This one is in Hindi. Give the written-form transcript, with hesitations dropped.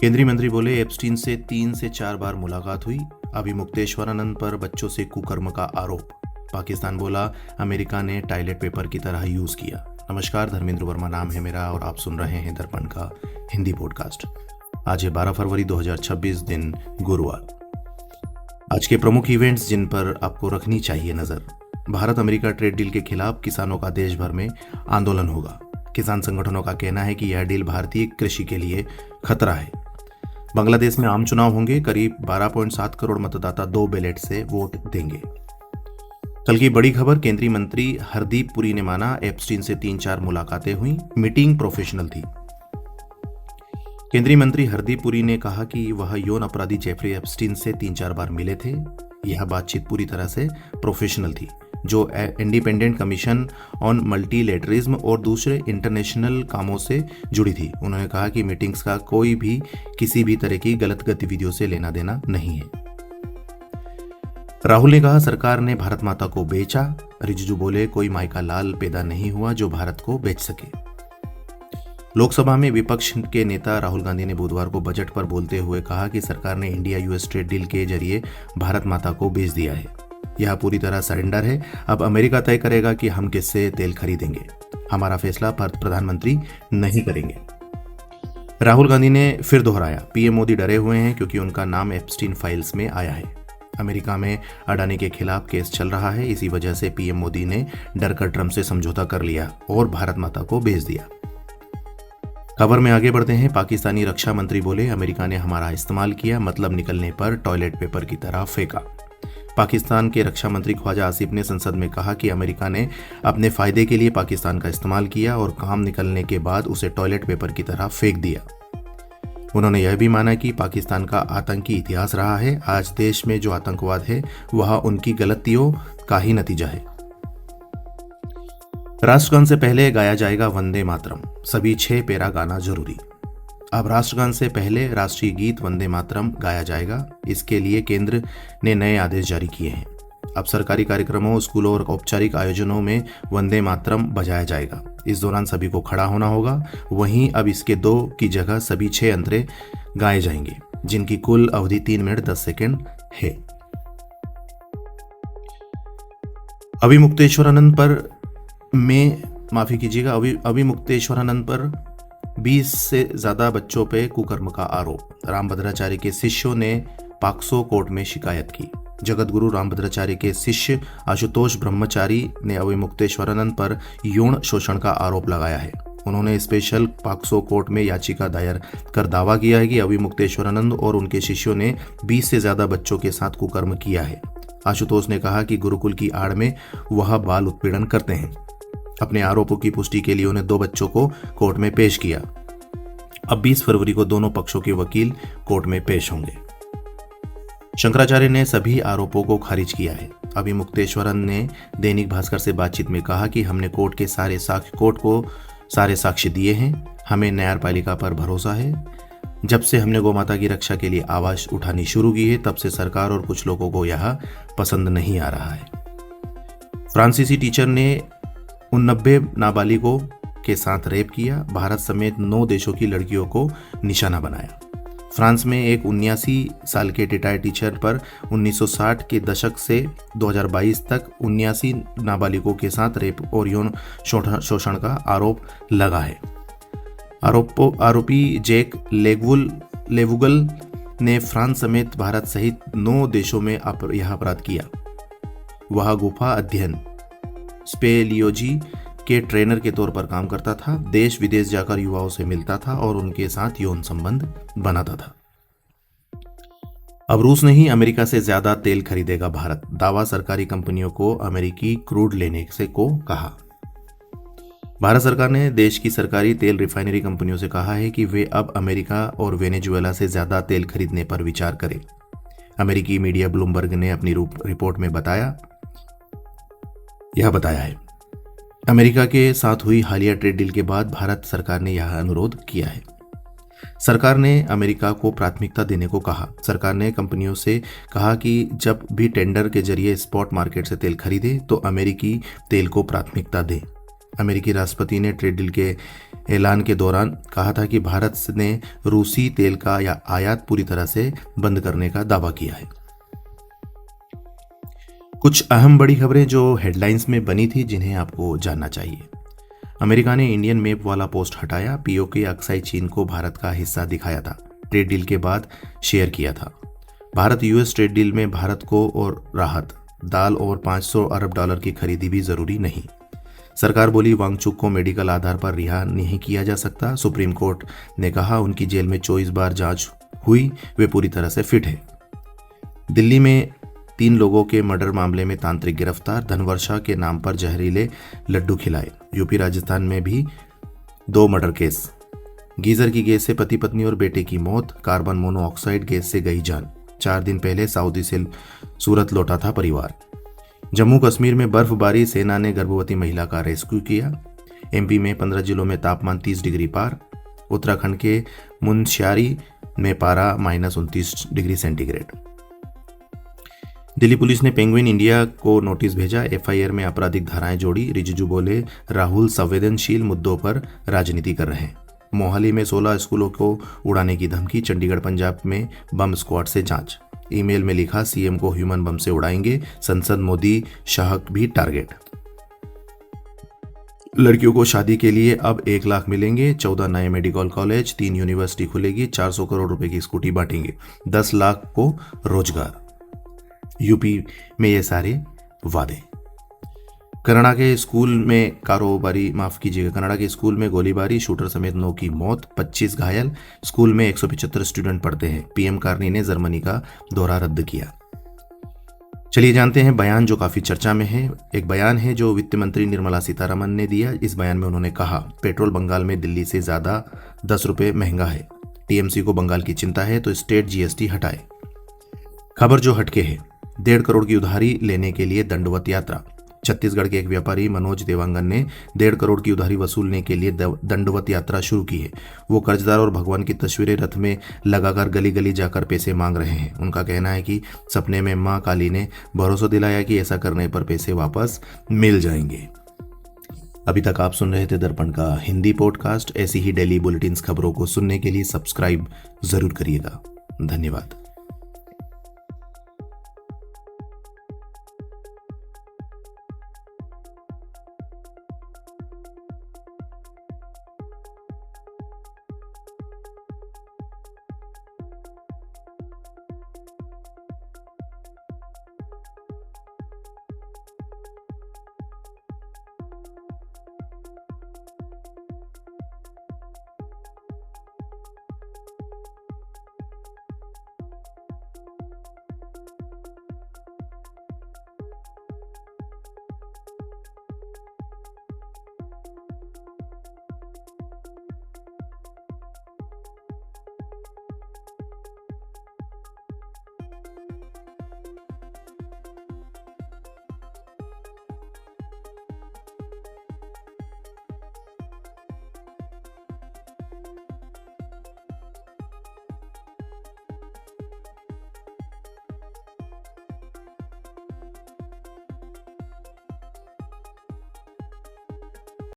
केंद्रीय मंत्री बोले एप्स्टीन से 3 से 4 बार मुलाकात हुई। अभी मुक्तेश्वरानंद पर बच्चों से कुकर्म का आरोप। पाकिस्तान बोला अमेरिका ने टॉयलेट पेपर की तरह यूज किया। नमस्कार, धर्मेंद्र वर्मा नाम है मेरा और आप सुन रहे हैं दर्पण का हिंदी पॉडकास्ट। आज है 12 फरवरी 2026, दिन गुरुवार। आज के प्रमुख इवेंट्स जिन पर आपको रखनी चाहिए नजर। भारत अमेरिका ट्रेड डील के खिलाफ किसानों का देश भर में आंदोलन होगा। किसान संगठनों का कहना है कि यह डील भारतीय कृषि के लिए खतरा है। बांग्लादेश में आम चुनाव होंगे। करीब 12.7 करोड़ मतदाता 2 बैलेट से वोट देंगे। कल की बड़ी खबर, केंद्रीय मंत्री हरदीप पुरी ने माना एप्स्टीन से 3-4 मुलाकातें हुई, मीटिंग प्रोफेशनल थी। केंद्रीय मंत्री हरदीप पुरी ने कहा कि वह यौन अपराधी जेफरी एप्स्टीन से 3-4 बार मिले थे। यह बातचीत पूरी तरह से प्रोफेशनल थी, जो इंडिपेंडेंट कमीशन ऑन मल्टीलेटरिज्म और दूसरे इंटरनेशनल कामों से जुड़ी थी। उन्होंने कहा कि मीटिंग्स का कोई भी किसी भी तरह की गलत गतिविधियों से लेना देना नहीं है। राहुल ने कहा सरकार ने भारत माता को बेचा। रिजिजू बोले कोई मायका लाल पैदा नहीं हुआ जो भारत को बेच सके। लोकसभा में विपक्ष के नेता राहुल गांधी ने बुधवार को बजट पर बोलते हुए कहा कि सरकार ने इंडिया यूएस ट्रेड डील के जरिए भारत माता को बेच दिया है। यह पूरी तरह सरेंडर है। अब अमेरिका तय करेगा कि हम किससे तेल खरीदेंगे। हमारा फैसला प्रधानमंत्री नहीं करेंगे। राहुल गांधी ने फिर दोहराया पीएम मोदी डरे हुए हैं क्योंकि उनका नाम एप्स्टीन फाइल्स में आया है। अमेरिका में अडानी के खिलाफ केस चल रहा है। इसी वजह से पीएम मोदी ने डरकर ट्रंप से समझौता कर लिया और भारत माता को बेच दिया। खबर में आगे बढ़ते हैं। पाकिस्तानी रक्षा मंत्री बोले अमेरिका ने हमारा इस्तेमाल किया, मतलब निकलने पर टॉयलेट पेपर की तरह फेंका। पाकिस्तान के रक्षा मंत्री ख्वाजा आसिफ ने संसद में कहा कि अमेरिका ने अपने फायदे के लिए पाकिस्तान का इस्तेमाल किया और काम निकलने के बाद उसे टॉयलेट पेपर की तरह फेंक दिया। उन्होंने यह भी माना कि पाकिस्तान का आतंकी इतिहास रहा है। आज देश में जो आतंकवाद है वह उनकी गलतियों का ही नतीजा है। राष्ट्रगान से पहले गाया जाएगा वंदे मातरम, सभी 6 पैरा गाना जरूरी। अब राष्ट्रगान से पहले राष्ट्रीय गीत वंदे मातरम गाया जाएगा। इसके लिए केंद्र ने नए आदेश जारी किए हैं। अब सरकारी कार्यक्रमों, स्कूलों और औपचारिक आयोजनों में वंदे मातरम बजाया जाएगा। इस दौरान सभी को खड़ा होना होगा। वहीं अब इसके 2 की जगह सभी 6 अंतरे गाए जाएंगे, जिनकी कुल अवधि 3 मिनट 10 सेकेंड है। अभी मुक्तेश्वरानंद पर 20 से ज्यादा बच्चों पे कुकर्म का आरोप। रामभद्राचार्य के शिष्यों ने पाक्सो कोर्ट में शिकायत की। जगत गुरु रामभद्राचार्य के शिष्य आशुतोष ब्रह्मचारी ने अभी मुक्तेश्वरानंद पर यौन शोषण का आरोप लगाया है। उन्होंने स्पेशल पाक्सो कोर्ट में याचिका दायर कर दावा किया है कि अभी मुक्तेश्वरानंद और उनके शिष्यों ने 20 से ज्यादा बच्चों के साथ कुकर्म किया है। आशुतोष ने कहा कि गुरुकुल की आड़ में वह बाल उत्पीड़न करते हैं। अपने आरोपों की पुष्टि के लिए उन्हें 2 बच्चों को कोर्ट में पेश किया। अब 20 फरवरी को दोनों पक्षों के वकील कोर्ट में पेश होंगे। शंकराचार्य ने सभी आरोपों को खारिज किया है। अभी मुक्तेश्वरन ने दैनिक भास्कर से बातचीत में कहा कि हमने कोर्ट को सारे साक्ष्य दिए हैं। हमें न्यायपालिका पर भरोसा है। जब से हमने गौमाता की रक्षा के लिए आवाज उठानी शुरू की है, तब से सरकार और कुछ लोगों को यह पसंद नहीं आ रहा है। फ्रांसीसी टीचर ने 89 नाबालिगों के साथ रेप किया। भारत समेत 9 देशों की लड़कियों को निशाना बनाया। फ्रांस में एक 79 साल के रिटायर्ड टीचर पर 1960 के दशक से 2022 तक 79 नाबालिगों के साथ रेप और यौन शोषण का आरोप लगा है। आरोपी जैक लेवुगल ने फ्रांस समेत भारत सहित 9 देशों में यह अपराध किया। वह गुफा अध्ययन स्पेलियोलॉजी के ट्रेनर के तौर पर काम करता था। देश विदेश जाकर युवाओं से मिलता था और उनके साथ यौन संबंध बनाता था। अब रूस नहीं, अमेरिका से ज्यादा तेल खरीदेगा भारत। दावा, सरकारी कंपनियों को अमेरिकी क्रूड लेने से को कहा। भारत सरकार ने देश की सरकारी तेल रिफाइनरी कंपनियों से कहा है कि वे अब अमेरिका और वेनेजुएला से ज्यादा तेल खरीदने पर विचार करें। अमेरिकी मीडिया ब्लूमबर्ग ने अपनी रिपोर्ट में बताया है। अमेरिका के साथ हुई हालिया ट्रेड डील के बाद भारत सरकार ने यह अनुरोध किया है। सरकार ने अमेरिका को प्राथमिकता देने को कहा। सरकार ने कंपनियों से कहा कि जब भी टेंडर के जरिए स्पॉट मार्केट से तेल खरीदे तो अमेरिकी तेल को प्राथमिकता दें। अमेरिकी राष्ट्रपति ने ट्रेड डील के ऐलान के दौरान कहा था कि भारत ने रूसी तेल का या आयात पूरी तरह से बंद करने का दावा किया है। कुछ अहम बड़ी खबरें जो हेडलाइंस में बनी थी जिन्हें आपको जानना चाहिए। अमेरिका ने इंडियन मैप वाला पोस्ट हटाया। पीओके अक्साई चीन को भारत का हिस्सा दिखाया था। ट्रेड डील के बाद शेयर किया था। भारत यूएस ट्रेड डील में भारत को और राहत, दाल और 500 अरब डॉलर की खरीदी भी जरूरी नहीं। सरकार बोली वांगचुक को मेडिकल आधार पर रिहा नहीं किया जा सकता। सुप्रीम कोर्ट ने कहा उनकी जेल में 24 बार जांच हुई, वे पूरी तरह से फिट है। दिल्ली में 3 लोगों के मर्डर मामले में तांत्रिक गिरफ्तार। धनवर्षा के नाम पर जहरीले लड्डू खिलाए। यूपी राजस्थान में भी 2 मर्डर केस। गीजर की गैस से पति पत्नी और बेटे की मौत। कार्बन मोनोऑक्साइड गैस से गई जान। 4 दिन पहले सऊदी से सूरत लौटा था परिवार। जम्मू कश्मीर में बर्फबारी, सेना ने गर्भवती महिला का रेस्क्यू किया। एमपी में 15 जिलों में तापमान 30 डिग्री पार। उत्तराखंड के मुनस्यारी में पारा -29 डिग्री सेंटीग्रेड। दिल्ली पुलिस ने पेंगुइन इंडिया को नोटिस भेजा। एफआईआर में आपराधिक धाराएं जोड़ी। रिजिजू बोले राहुल संवेदनशील मुद्दों पर राजनीति कर रहे हैं। मोहाली में 16 स्कूलों को उड़ाने की धमकी। चंडीगढ़ पंजाब में बम स्क्वाड से जांच। ईमेल में लिखा सीएम को ह्यूमन बम से उड़ाएंगे। संसद मोदी शाह भी टारगेट। लड़कियों को शादी के लिए अब 1 लाख मिलेंगे। 14 नए मेडिकल कॉलेज, 3 यूनिवर्सिटी खुलेगी। 400 करोड़ रुपए की स्कूटी बांटेंगे। 10 लाख को रोजगार। यूपी में ये सारे वादे। कनाडा के स्कूल में कनाडा के स्कूल में गोलीबारी, शूटर समेत 9 की मौत, 25 घायल। स्कूल में 175 स्टूडेंट पढ़ते हैं। पीएम कार्नी ने जर्मनी का दौरा रद्द किया। चलिए जानते हैं बयान जो काफी चर्चा में है। एक बयान है जो वित्त मंत्री निर्मला सीतारमन ने दिया। इस बयान में उन्होंने कहा पेट्रोल बंगाल में दिल्ली से ज्यादा 10 रुपए महंगा है। टीएमसी को बंगाल की चिंता है तो स्टेट जीएसटी हटाए। खबर जो हटके है, 1.5 करोड़ की उधारी लेने के लिए दंडवत यात्रा। छत्तीसगढ़ के एक व्यापारी मनोज देवांगन ने 1.5 करोड़ की उधारी वसूलने के लिए दंडवत यात्रा शुरू की है। वो कर्जदार और भगवान की तस्वीरें रथ में लगाकर गली गली जाकर पैसे मांग रहे हैं। उनका कहना है कि सपने में मां काली ने भरोसा दिलाया कि ऐसा करने पर पैसे वापस मिल जाएंगे। अभी तक आप सुन रहे थे दर्पण का हिंदी पॉडकास्ट। ऐसी ही डेली बुलेटिन्स खबरों को सुनने के लिए सब्सक्राइब जरूर करिएगा। धन्यवाद।